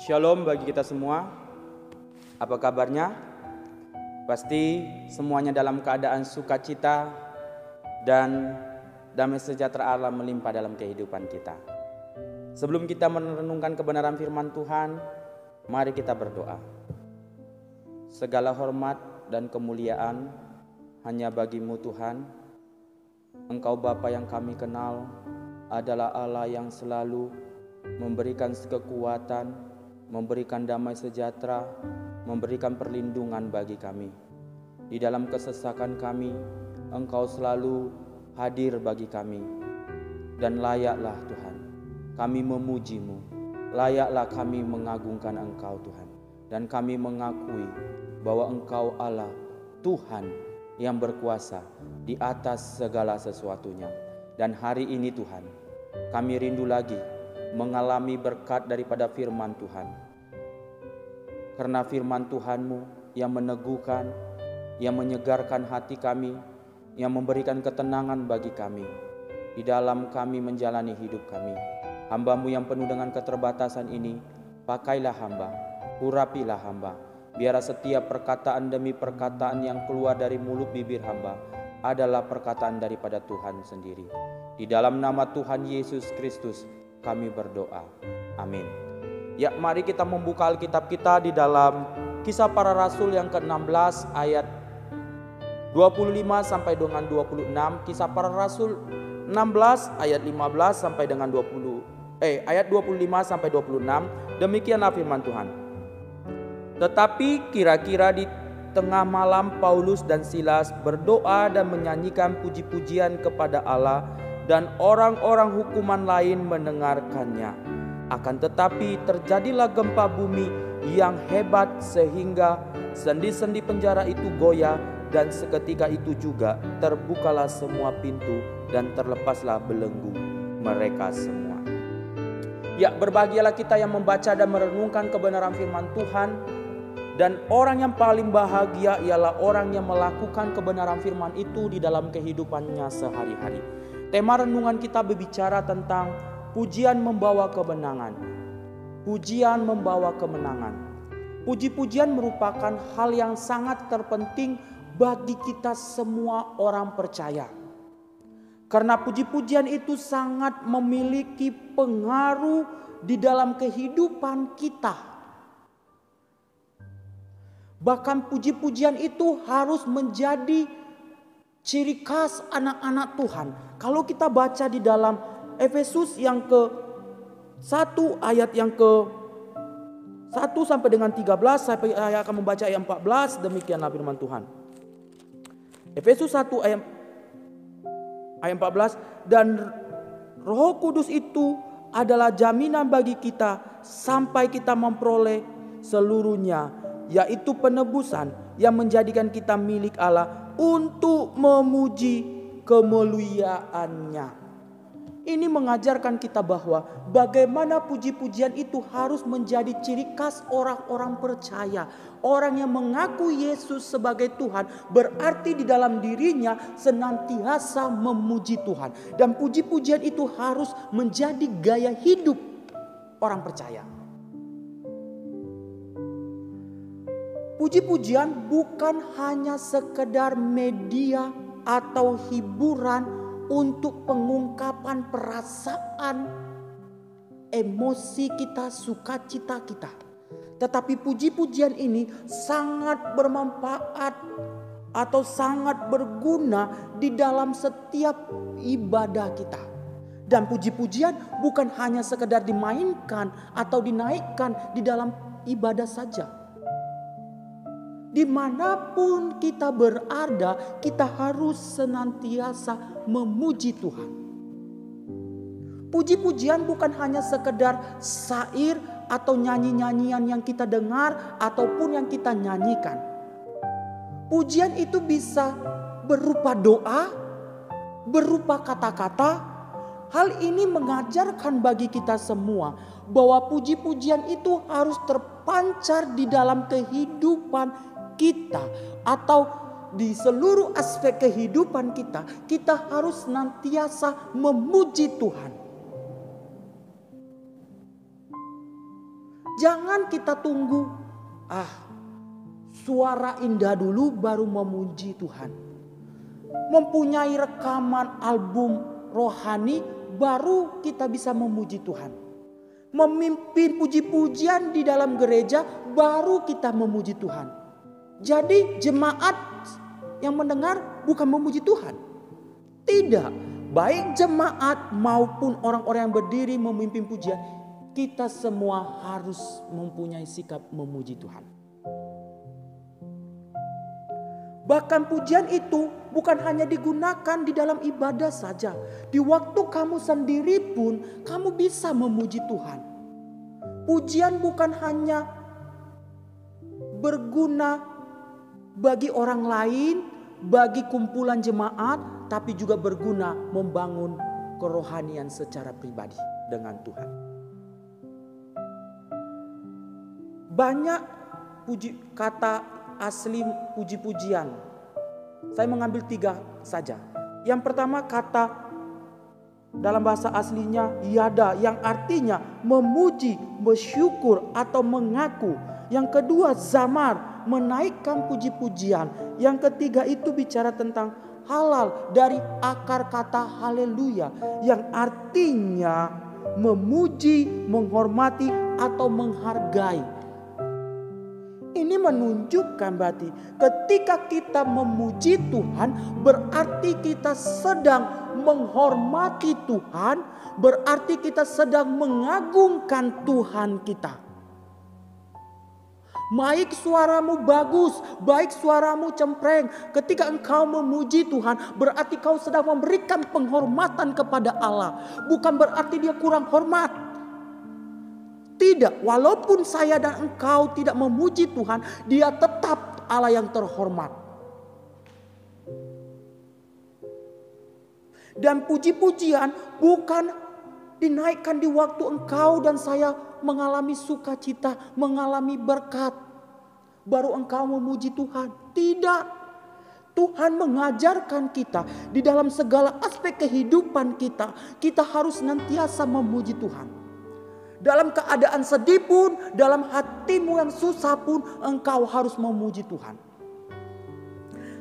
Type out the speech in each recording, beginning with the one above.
Shalom bagi kita semua. Apa kabarnya? Pasti semuanya dalam keadaan sukacita dan damai sejahtera Allah melimpah dalam kehidupan kita. Sebelum kita merenungkan kebenaran firman Tuhan, mari kita berdoa. Segala hormat dan kemuliaan hanya bagi-Mu Tuhan. Engkau Bapa yang kami kenal adalah Allah yang selalu memberikan kekuatan, memberikan damai sejahtera, memberikan perlindungan bagi kami. Di dalam kesesakan kami, Engkau selalu hadir bagi kami. Dan layaklah Tuhan, kami memuji-Mu. Layaklah kami mengagungkan Engkau Tuhan. Dan kami mengakui bahwa Engkau Allah, Tuhan yang berkuasa di atas segala sesuatunya. Dan hari ini Tuhan, kami rindu lagi mengalami berkat daripada firman Tuhan. Karena firman Tuhan-Mu yang meneguhkan, yang menyegarkan hati kami, yang memberikan ketenangan bagi kami di dalam kami menjalani hidup kami. Hamba-Mu yang penuh dengan keterbatasan ini, pakailah hamba, urapilah hamba. Biar setiap perkataan demi perkataan yang keluar dari mulut bibir hamba adalah perkataan daripada Tuhan sendiri. Di dalam nama Tuhan Yesus Kristus kami berdoa. Amin. Ya, mari kita membuka Alkitab kita di dalam Kisah Para Rasul yang ke-16 ayat 25 sampai dengan 26. Kisah Para Rasul 16 ayat 15 sampai dengan ayat 25 sampai 26. Demikianlah firman Tuhan. Tetapi kira-kira di tengah malam Paulus dan Silas berdoa dan menyanyikan puji-pujian kepada Allah, dan orang-orang hukuman lain mendengarkannya. Akan tetapi terjadilah gempa bumi yang hebat sehingga sendi-sendi penjara itu goyah, dan seketika itu juga terbukalah semua pintu dan terlepaslah belenggu mereka semua. Ya, berbahagialah kita yang membaca dan merenungkan kebenaran firman Tuhan. Dan orang yang paling bahagia ialah orang yang melakukan kebenaran firman itu di dalam kehidupannya sehari-hari. Tema renungan kita berbicara tentang pujian membawa kemenangan. Pujian membawa kemenangan. Puji-pujian merupakan hal yang sangat terpenting bagi kita semua orang percaya. Karena puji-pujian itu sangat memiliki pengaruh di dalam kehidupan kita. Bahkan puji-pujian itu harus menjadi ciri khas anak-anak Tuhan. Kalau kita baca di dalam Efesus yang ke-1 ayat yang ke-1 sampai dengan 13, saya akan membaca ayat 14, demikianlah firman Tuhan. Efesus 1 ayat 14, dan Roh Kudus itu adalah jaminan bagi kita sampai kita memperoleh seluruhnya, yaitu penebusan yang menjadikan kita milik Allah untuk memuji kemuliaannya. Ini mengajarkan kita bahwa bagaimana puji-pujian itu harus menjadi ciri khas orang-orang percaya. Orang yang mengaku Yesus sebagai Tuhan berarti di dalam dirinya senantiasa memuji Tuhan. Dan puji-pujian itu harus menjadi gaya hidup orang percaya. Puji-pujian bukan hanya sekedar media atau hiburan untuk pengungkapan perasaan, emosi kita, sukacita kita. Tetapi puji-pujian ini sangat bermanfaat atau sangat berguna di dalam setiap ibadah kita. Dan puji-pujian bukan hanya sekedar dimainkan atau dinaikkan di dalam ibadah saja. Dimanapun kita berada, kita harus senantiasa memuji Tuhan. Puji-pujian bukan hanya sekedar syair atau nyanyi-nyanyian yang kita dengar ataupun yang kita nyanyikan. Pujian itu bisa berupa doa, berupa kata-kata. Hal ini mengajarkan bagi kita semua bahwa puji-pujian itu harus terpancar di dalam kehidupan kita atau di seluruh aspek kehidupan kita. Kita harus senantiasa memuji Tuhan. Jangan kita tunggu suara indah dulu baru memuji Tuhan. Mempunyai rekaman album rohani baru kita bisa memuji Tuhan. Memimpin puji-pujian di dalam gereja baru kita memuji Tuhan. Jadi jemaat yang mendengar bukan memuji Tuhan. Tidak, baik jemaat maupun orang-orang yang berdiri memimpin pujian, kita semua harus mempunyai sikap memuji Tuhan. Bahkan pujian itu bukan hanya digunakan di dalam ibadah saja. Di waktu kamu sendiri pun kamu bisa memuji Tuhan. Pujian bukan hanya berguna bagi orang lain, bagi kumpulan jemaat, tapi juga berguna membangun kerohanian secara pribadi dengan Tuhan. Banyak kata asli puji-pujian. Saya mengambil 3 saja. Yang pertama kata dalam bahasa aslinya yada, yang artinya memuji, bersyukur atau mengaku. Yang kedua zamar, menaikkan puji-pujian. Yang ketiga itu bicara tentang halal, dari akar kata haleluya, yang artinya memuji, menghormati atau menghargai. Ini menunjukkan berarti ketika kita memuji Tuhan berarti kita sedang menghormati Tuhan, berarti kita sedang mengagungkan Tuhan kita. Baik suaramu bagus, baik suaramu cempreng, ketika engkau memuji Tuhan berarti kau sedang memberikan penghormatan kepada Allah. Bukan berarti dia kurang hormat. Tidak, walaupun saya dan engkau tidak memuji Tuhan, dia tetap Allah yang terhormat. Dan puji-pujian bukan dinaikkan di waktu engkau dan saya mengalami sukacita, mengalami berkat, baru engkau memuji Tuhan. Tidak. Tuhan mengajarkan kita di dalam segala aspek kehidupan kita, kita harus senantiasa memuji Tuhan. Dalam keadaan sedih pun, dalam hatimu yang susah pun, engkau harus memuji Tuhan.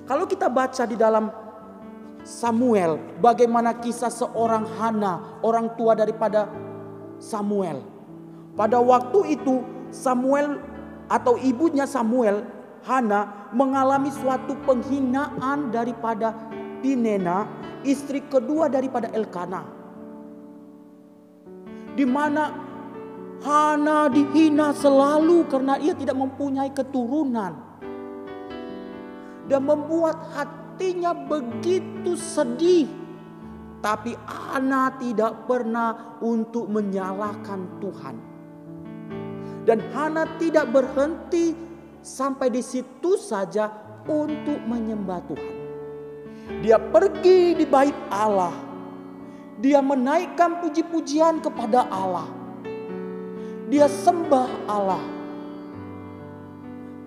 Kalau kita baca di dalam Samuel, bagaimana kisah seorang Hana, orang tua daripada Samuel. Pada waktu itu Samuel atau ibunya Samuel, Hana, mengalami suatu penghinaan daripada Pinena, istri kedua daripada Elkana. Di mana Hana dihina selalu karena ia tidak mempunyai keturunan. Dan membuat hatinya begitu sedih. Tapi Hana tidak pernah untuk menyalahkan Tuhan. Dan Hana tidak berhenti sampai di situ saja untuk menyembah Tuhan. Dia pergi di bait Allah. Dia menaikkan puji-pujian kepada Allah. Dia sembah Allah.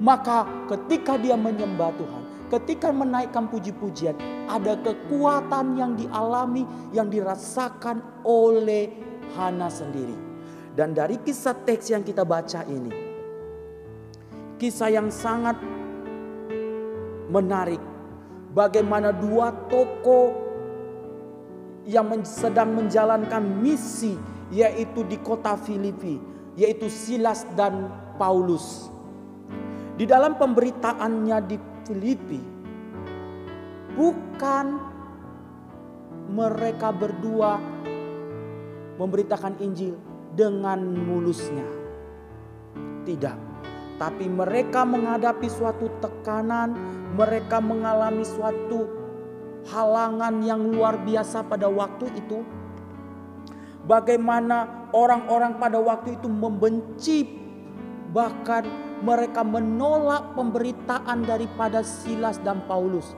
Maka ketika dia menyembah Tuhan, ketika menaikkan puji-pujian, ada kekuatan yang dialami, yang dirasakan oleh Hana sendiri. Dan dari kisah teks yang kita baca ini, kisah yang sangat menarik. Bagaimana 2 tokoh yang sedang menjalankan misi, yaitu di kota Filipi, yaitu Silas dan Paulus. Di dalam pemberitaannya di Filipi, bukan mereka berdua memberitakan Injil dengan mulusnya. Tidak. Tapi mereka menghadapi suatu tekanan, mereka mengalami suatu halangan yang luar biasa pada waktu itu. Bagaimana orang-orang pada waktu itu membenci, bahkan mereka menolak pemberitaan daripada Silas dan Paulus.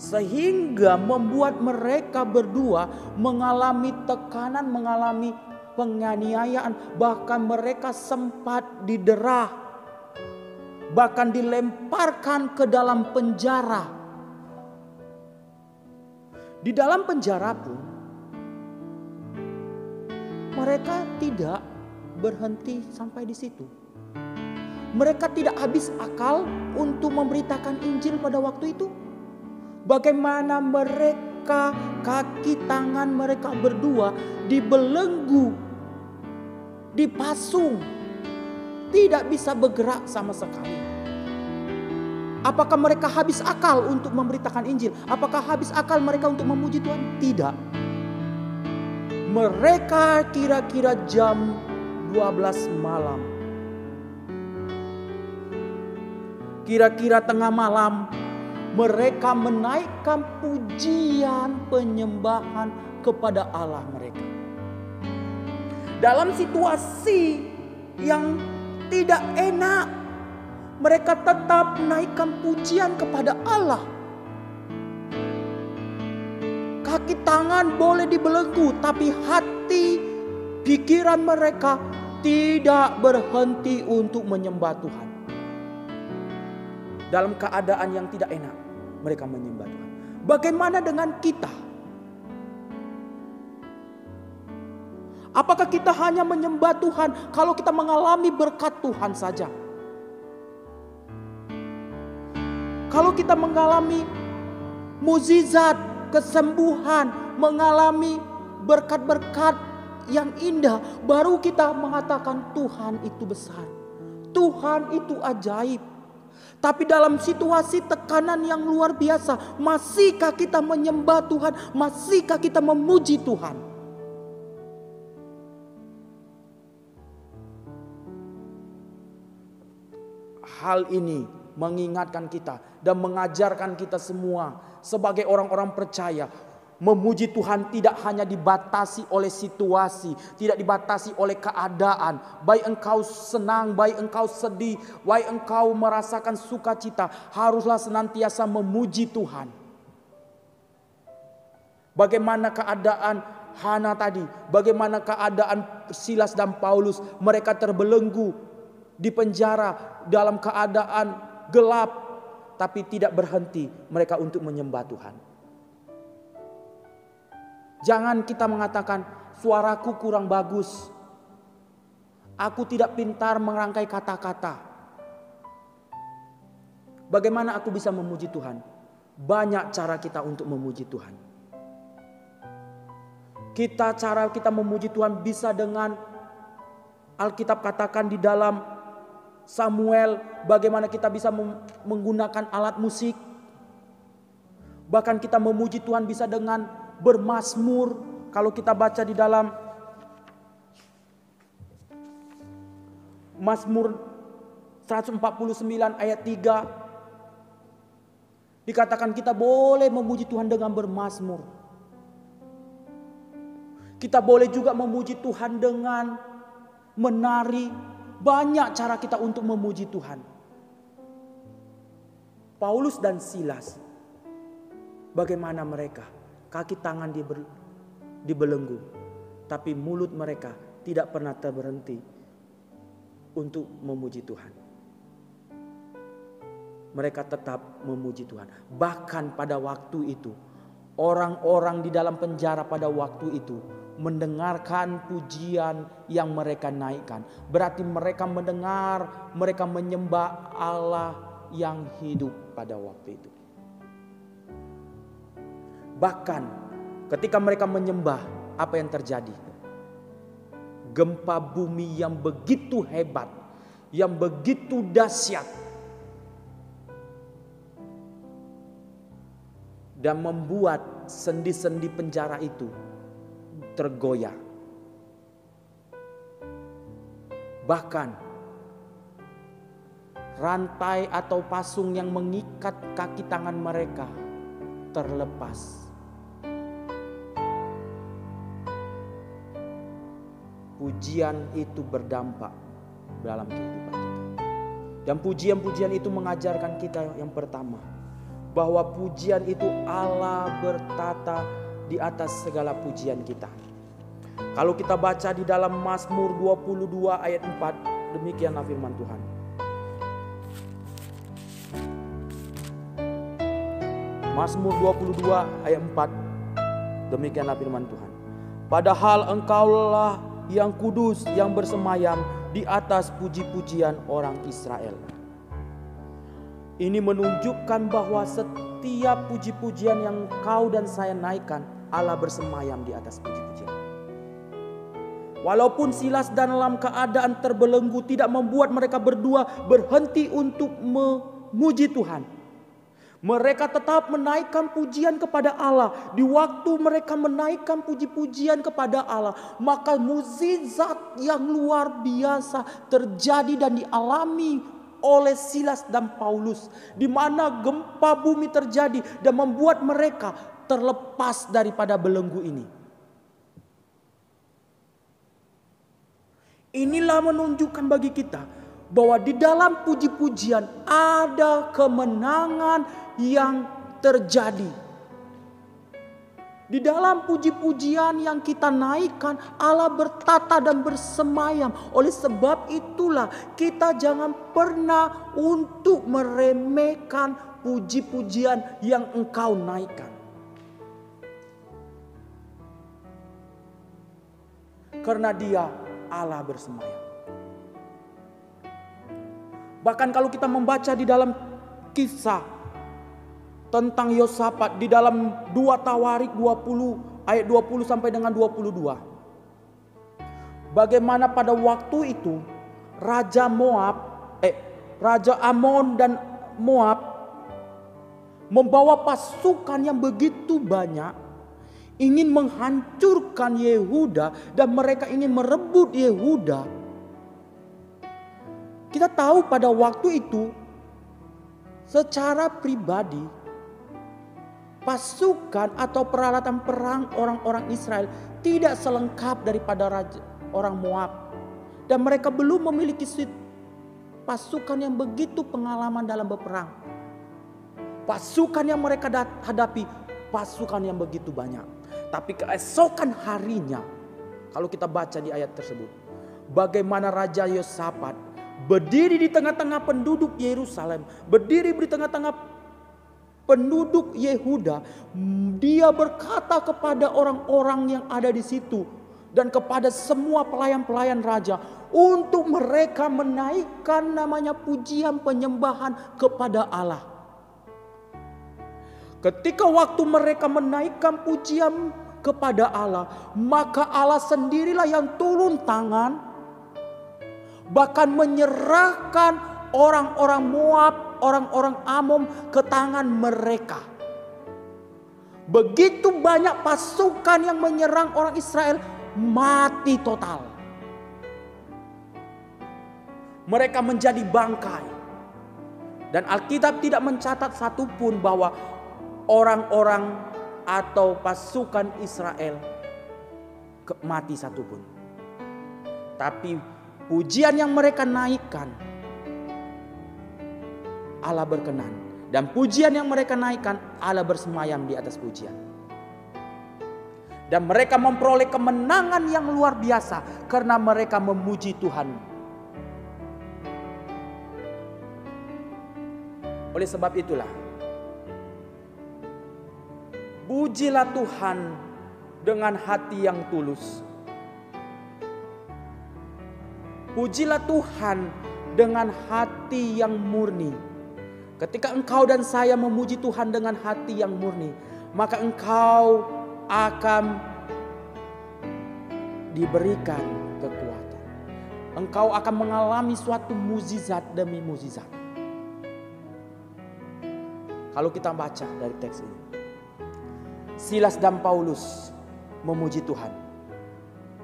Sehingga membuat mereka berdua mengalami tekanan, mengalami penganiayaan. Bahkan mereka sempat didera, bahkan dilemparkan ke dalam penjara. Di dalam penjara pun mereka tidak berhenti sampai di situ. Mereka tidak habis akal untuk memberitakan Injil pada waktu itu. Bagaimana mereka, kaki tangan mereka berdua dibelenggu, dipasung, tidak bisa bergerak sama sekali. Apakah mereka habis akal untuk memberitakan Injil? Apakah habis akal mereka untuk memuji Tuhan? Tidak. Mereka kira-kira jam 12 malam. Kira-kira tengah malam, mereka menaikkan pujian penyembahan kepada Allah mereka. Dalam situasi yang tidak enak, mereka tetap menaikkan pujian kepada Allah. Kaki tangan boleh dibelenggu, tapi hati, pikiran mereka tidak berhenti untuk menyembah Tuhan. Dalam keadaan yang tidak enak, mereka menyembah Tuhan. Bagaimana dengan kita? Apakah kita hanya menyembah Tuhan kalau kita mengalami berkat Tuhan saja? Kalau kita mengalami mukjizat, kesembuhan, mengalami berkat-berkat yang indah, baru kita mengatakan Tuhan itu besar, Tuhan itu ajaib. Tapi dalam situasi tekanan yang luar biasa, masihkah kita menyembah Tuhan? Masihkah kita memuji Tuhan? Hal ini mengingatkan kita dan mengajarkan kita semua sebagai orang-orang percaya. Memuji Tuhan tidak hanya dibatasi oleh situasi, tidak dibatasi oleh keadaan. Baik engkau senang, baik engkau sedih, baik engkau merasakan sukacita, haruslah senantiasa memuji Tuhan. Bagaimana keadaan Hana tadi, bagaimana keadaan Silas dan Paulus, mereka terbelenggu di penjara dalam keadaan gelap, tapi tidak berhenti mereka untuk menyembah Tuhan. Jangan kita mengatakan suaraku kurang bagus, aku tidak pintar merangkai kata-kata. Bagaimana aku bisa memuji Tuhan? Banyak cara kita untuk memuji Tuhan. Cara kita memuji Tuhan bisa dengan Alkitab katakan di dalam Samuel, bagaimana kita bisa menggunakan alat musik. Bahkan kita memuji Tuhan bisa dengan bermazmur. Kalau kita baca di dalam Mazmur 149 ayat 3, dikatakan kita boleh memuji Tuhan dengan bermazmur. Kita boleh juga memuji Tuhan dengan menari. Banyak cara kita untuk memuji Tuhan. Paulus dan Silas, bagaimana mereka? Kaki tangan dibelenggu, tapi mulut mereka tidak pernah berhenti untuk memuji Tuhan. Mereka tetap memuji Tuhan. Bahkan pada waktu itu, orang-orang di dalam penjara pada waktu itu mendengarkan pujian yang mereka naikkan. Berarti mereka mendengar, mereka menyembah Allah yang hidup pada waktu itu. Bahkan ketika mereka menyembah, apa yang terjadi? Gempa bumi yang begitu hebat, yang begitu dahsyat, dan membuat sendi-sendi penjara itu tergoyah. Bahkan rantai atau pasung yang mengikat kaki tangan mereka terlepas. Pujian itu berdampak dalam kehidupan kita. Dan pujian-pujian itu mengajarkan kita yang pertama, bahwa pujian itu Allah bertata di atas segala pujian kita. Kalau kita baca di dalam Mazmur 22 ayat 4, demikianlah firman Tuhan. Mazmur 22 ayat 4, demikianlah firman Tuhan. Padahal engkaulah yang kudus, yang bersemayam di atas puji-pujian orang Israel. Ini menunjukkan bahwa setiap puji-pujian yang kau dan saya naikkan, Allah bersemayam di atas puji-pujian. Walaupun Silas dalam keadaan terbelenggu tidak membuat mereka berdua berhenti untuk memuji Tuhan. Mereka tetap menaikkan pujian kepada Allah. Di waktu mereka menaikkan puji-pujian kepada Allah, maka mukjizat yang luar biasa terjadi dan dialami oleh Silas dan Paulus, di mana gempa bumi terjadi dan membuat mereka terlepas daripada belenggu ini. Inilah menunjukkan bagi kita bahwa di dalam puji-pujian ada kemenangan yang terjadi. Di dalam puji-pujian yang kita naikkan, Allah bertata dan bersemayam. Oleh sebab itulah kita jangan pernah untuk meremehkan puji-pujian yang engkau naikkan. Karena Dia Allah bersemayam. Bahkan kalau kita membaca di dalam kisah tentang Yosafat di dalam 2 Tawarik 20 ayat 20 sampai dengan 22. Bagaimana pada waktu itu Raja Amon dan Moab membawa pasukan yang begitu banyak, ingin menghancurkan Yehuda dan mereka ingin merebut Yehuda. Kita tahu pada waktu itu secara pribadi pasukan atau peralatan perang orang-orang Israel tidak selengkap daripada orang Moab. Dan mereka belum memiliki pasukan yang begitu pengalaman dalam berperang. Pasukan yang mereka hadapi pasukan yang begitu banyak. Tapi keesokan harinya, kalau kita baca di ayat tersebut, bagaimana Raja Yosafat berdiri di tengah-tengah penduduk Yerusalem, berdiri di tengah-tengah penduduk Yehuda. Dia berkata kepada orang-orang yang ada di situ dan kepada semua pelayan-pelayan raja untuk mereka menaikkan namanya pujian penyembahan kepada Allah. Ketika waktu mereka menaikkan pujian kepada Allah, maka Allah sendirilah yang turun tangan, bahkan menyerahkan orang-orang Moab, orang-orang Amon ke tangan mereka. Begitu banyak pasukan yang menyerang orang Israel, mati total. Mereka menjadi bangkai. Dan Alkitab tidak mencatat satupun bahwa orang-orang atau pasukan Israel mati satupun. Tapi pujian yang mereka naikkan, Allah berkenan. Dan pujian yang mereka naikkan, Allah bersemayam di atas pujian. Dan mereka memperoleh kemenangan yang luar biasa karena mereka memuji Tuhan. Oleh sebab itulah, pujilah Tuhan dengan hati yang tulus. Pujilah Tuhan dengan hati yang murni. Ketika engkau dan saya memuji Tuhan dengan hati yang murni, maka engkau akan diberikan kekuatan. Engkau akan mengalami suatu mukjizat demi mukjizat. Kalau kita baca dari teks ini, Silas dan Paulus memuji Tuhan,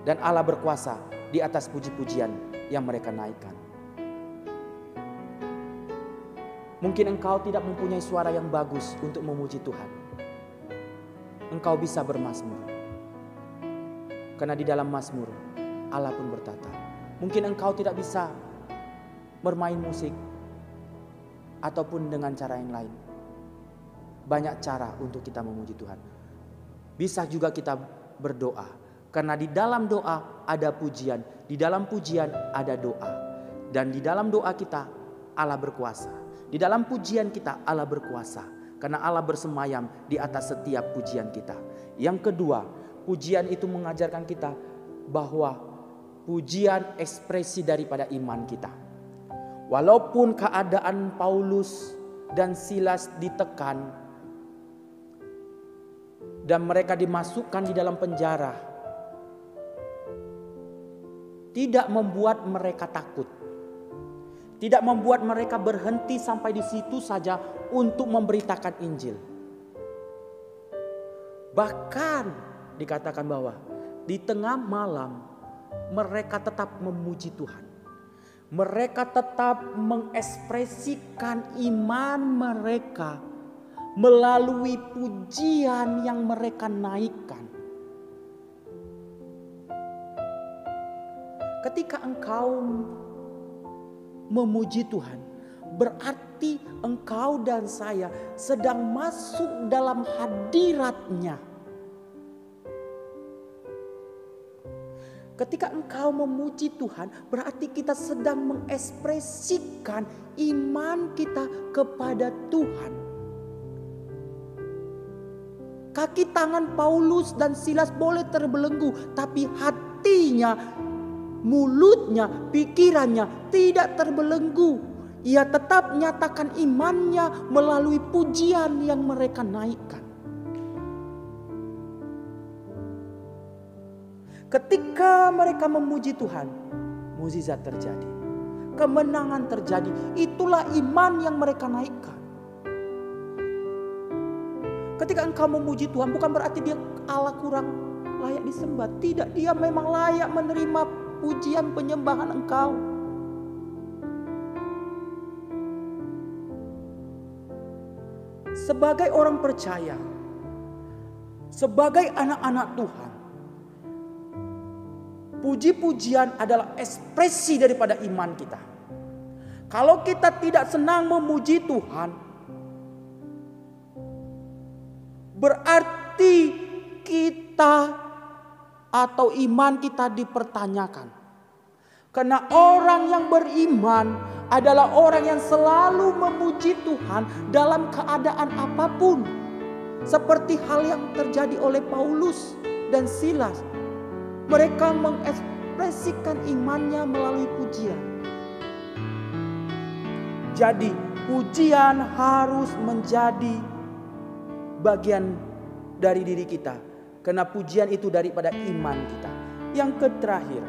dan Allah berkuasa di atas puji-pujian yang mereka naikkan. Mungkin engkau tidak mempunyai suara yang bagus untuk memuji Tuhan. Engkau bisa bermazmur. Karena di dalam mazmur Allah pun berkata. Mungkin engkau tidak bisa bermain musik ataupun dengan cara yang lain. Banyak cara untuk kita memuji Tuhan. Bisa juga kita berdoa. Karena di dalam doa ada pujian. Di dalam pujian ada doa. Dan di dalam doa kita Allah berkuasa. Di dalam pujian kita Allah berkuasa. Karena Allah bersemayam di atas setiap pujian kita. Yang kedua, pujian itu mengajarkan kita bahwa pujian ekspresi daripada iman kita. Walaupun keadaan Paulus dan Silas ditekan dan mereka dimasukkan di dalam penjara, tidak membuat mereka takut. Tidak membuat mereka berhenti sampai di situ saja untuk memberitakan Injil. Bahkan dikatakan bahwa di tengah malam mereka tetap memuji Tuhan. Mereka tetap mengekspresikan iman mereka melalui pujian yang mereka naikkan. Ketika engkau memuji Tuhan, berarti engkau dan saya sedang masuk dalam hadirat-Nya. Ketika engkau memuji Tuhan, berarti kita sedang mengekspresikan iman kita kepada Tuhan. Kaki tangan Paulus dan Silas boleh terbelenggu, tapi hatinya, mulutnya, pikirannya tidak terbelenggu. Ia tetap nyatakan imannya melalui pujian yang mereka naikkan. Ketika mereka memuji Tuhan, mukjizat terjadi. Kemenangan terjadi. Itulah iman yang mereka naikkan. Ketika engkau memuji Tuhan, bukan berarti dia Allah kurang layak disembah. Tidak, dia memang layak menerima pujian penyembahan engkau. Sebagai orang percaya, sebagai anak-anak Tuhan, puji-pujian adalah ekspresi daripada iman kita. Kalau kita tidak senang memuji Tuhan, berarti kita atau iman kita dipertanyakan. Karena orang yang beriman adalah orang yang selalu memuji Tuhan dalam keadaan apapun. Seperti hal yang terjadi oleh Paulus dan Silas. Mereka mengekspresikan imannya melalui pujian. Jadi pujian harus menjadi bagian dari diri kita. Karena pujian itu daripada iman kita. Yang terakhir,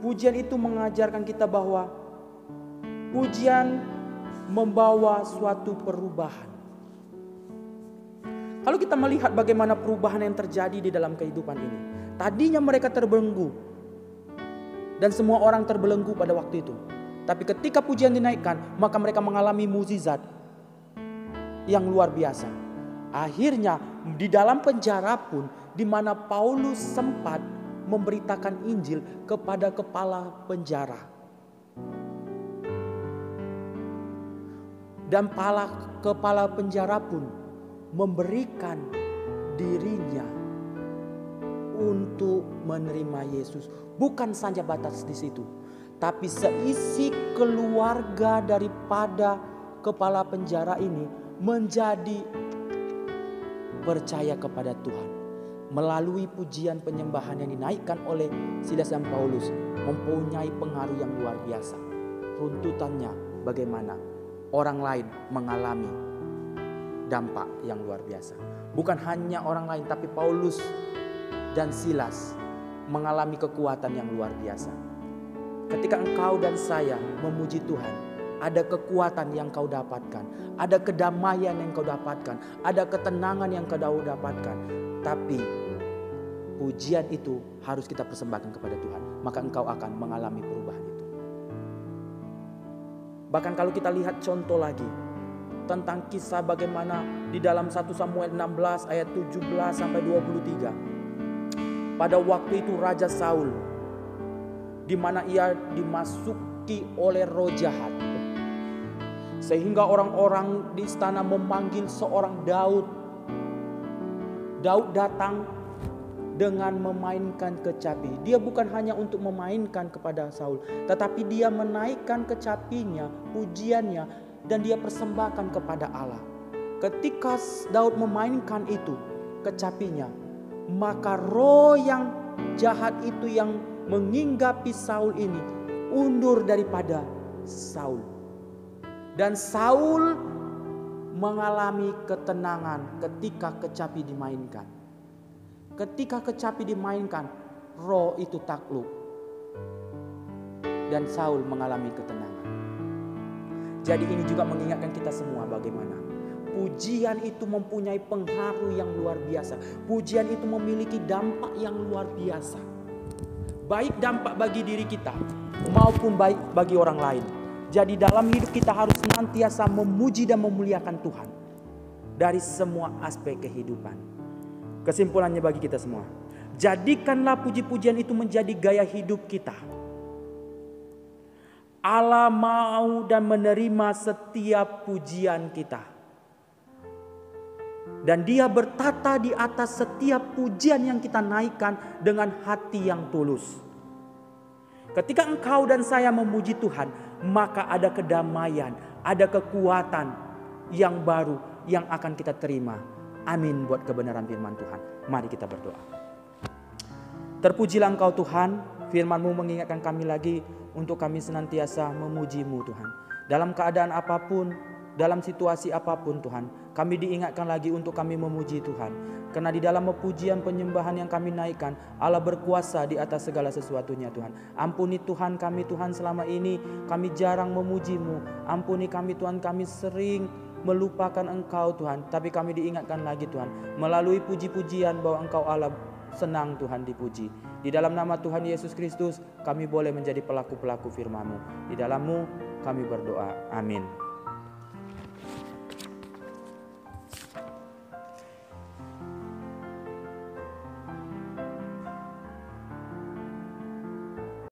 pujian itu mengajarkan kita bahwa pujian membawa suatu perubahan. Kalau kita melihat bagaimana perubahan yang terjadi di dalam kehidupan ini. Tadinya mereka terbelenggu. Dan semua orang terbelenggu pada waktu itu. Tapi ketika pujian dinaikkan, maka mereka mengalami mukjizat yang luar biasa. Akhirnya di dalam penjara pun, di mana Paulus sempat memberitakan Injil kepada kepala penjara. Dan kepala penjara pun memberikan dirinya untuk menerima Yesus. Bukan saja batas di situ, tapi seisi keluarga daripada kepala penjara ini menjadi percaya kepada Tuhan. Melalui pujian penyembahan yang dinaikkan oleh Silas dan Paulus mempunyai pengaruh yang luar biasa. Runtutannya bagaimana orang lain mengalami dampak yang luar biasa. Bukan hanya orang lain, tapi Paulus dan Silas mengalami kekuatan yang luar biasa. Ketika engkau dan saya memuji Tuhan, ada kekuatan yang kau dapatkan, ada kedamaian yang kau dapatkan, ada ketenangan yang kau dapatkan. Tapi pujian itu harus kita persembahkan kepada Tuhan, maka engkau akan mengalami perubahan itu. Bahkan kalau kita lihat contoh lagi tentang kisah bagaimana di dalam 1 Samuel 16 ayat 17 sampai 23. Pada waktu itu Raja Saul, di mana ia dimasuki oleh roh jahat, sehingga orang-orang di istana memanggil seorang Daud. Daud datang dengan memainkan kecapi. Dia bukan hanya untuk memainkan kepada Saul, tetapi dia menaikkan kecapinya, pujiannya, dan dia persembahkan kepada Allah. Ketika Daud memainkan itu, kecapinya, maka roh yang jahat itu yang menginggapi Saul ini undur daripada Saul. Dan Saul mengalami ketenangan ketika kecapi dimainkan. Ketika kecapi dimainkan, roh itu takluk. Dan Saul mengalami ketenangan. Jadi ini juga mengingatkan kita semua bagaimana pujian itu mempunyai pengaruh yang luar biasa. Pujian itu memiliki dampak yang luar biasa. Baik dampak bagi diri kita maupun baik bagi orang lain. Jadi dalam hidup kita harus senantiasa memuji dan memuliakan Tuhan dari semua aspek kehidupan. Kesimpulannya bagi kita semua, jadikanlah puji-pujian itu menjadi gaya hidup kita. Allah mau dan menerima setiap pujian kita. Dan Dia bertata di atas setiap pujian yang kita naikkan dengan hati yang tulus. Ketika engkau dan saya memuji Tuhan, maka ada kedamaian, ada kekuatan yang baru yang akan kita terima. Amin buat kebenaran firman Tuhan. Mari kita berdoa. Terpujilah Engkau Tuhan, firman-Mu mengingatkan kami lagi untuk kami senantiasa memuji-Mu Tuhan. Dalam keadaan apapun, dalam situasi apapun Tuhan, kami diingatkan lagi untuk kami memuji Tuhan. Karena di dalam pujian penyembahan yang kami naikkan, Allah berkuasa di atas segala sesuatunya Tuhan. Ampuni Tuhan kami Tuhan, selama ini kami jarang memuji-Mu. Ampuni kami Tuhan, kami sering melupakan Engkau Tuhan. Tapi kami diingatkan lagi Tuhan, melalui puji-pujian bahwa Engkau Allah senang Tuhan dipuji. Di dalam nama Tuhan Yesus Kristus kami boleh menjadi pelaku-pelaku firman-Mu. Di dalam-Mu kami berdoa. Amin.